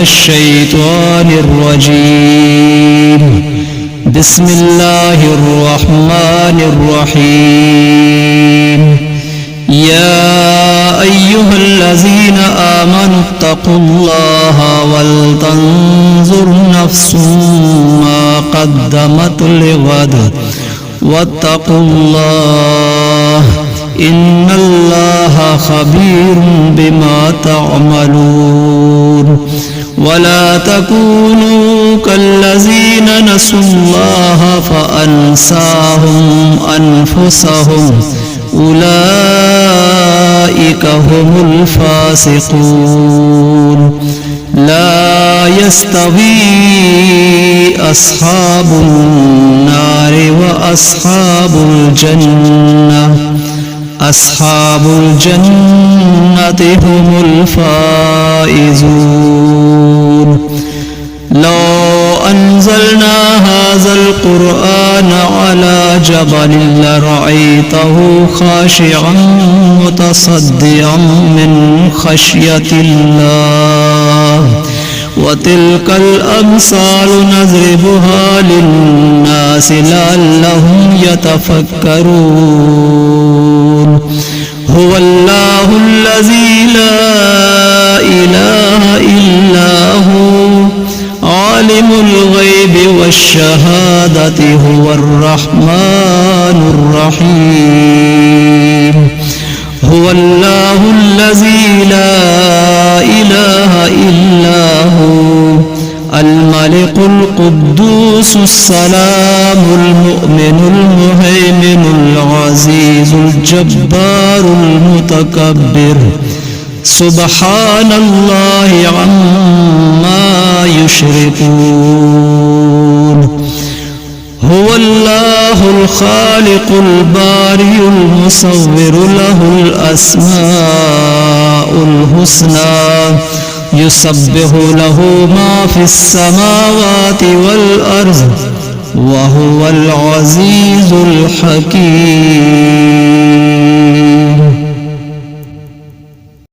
الشيطان الرجيم. بسم الله الرحمن الرحيم. يا أيها الذين آمنوا اتقوا الله ولتنظر نفس ما قدمت لغد واتقوا الله إن الله خبير بما تعملون. ولا تكونوا كالذين نسوا الله فأنساهم أنفسهم أولئك هم الفاسقون. لا يستوي أصحاب النار وأصحاب الجنة أصحاب الجنة هم الفائزون. لو أنزلنا هذا القرآن على جبل لرأيته خاشعا متصدعا من خشية الله. وتلك الأمثال نضربها للناس لعلهم يتفكرون. هو الله الذي لا إله إلا هو عالم الغيب والشهادة هو الرحمن الرحيم. هو الله الذي لا إله إلا هو الملك القدوس السلام المؤمن المهيمن العزيز الجبار المتكبر سبحان الله عما يشركون. هو الله الخالق البارئ المصور له الأسماء الحسنى يسبح له ما في السماوات والأرض وهو العزيز الحكيم.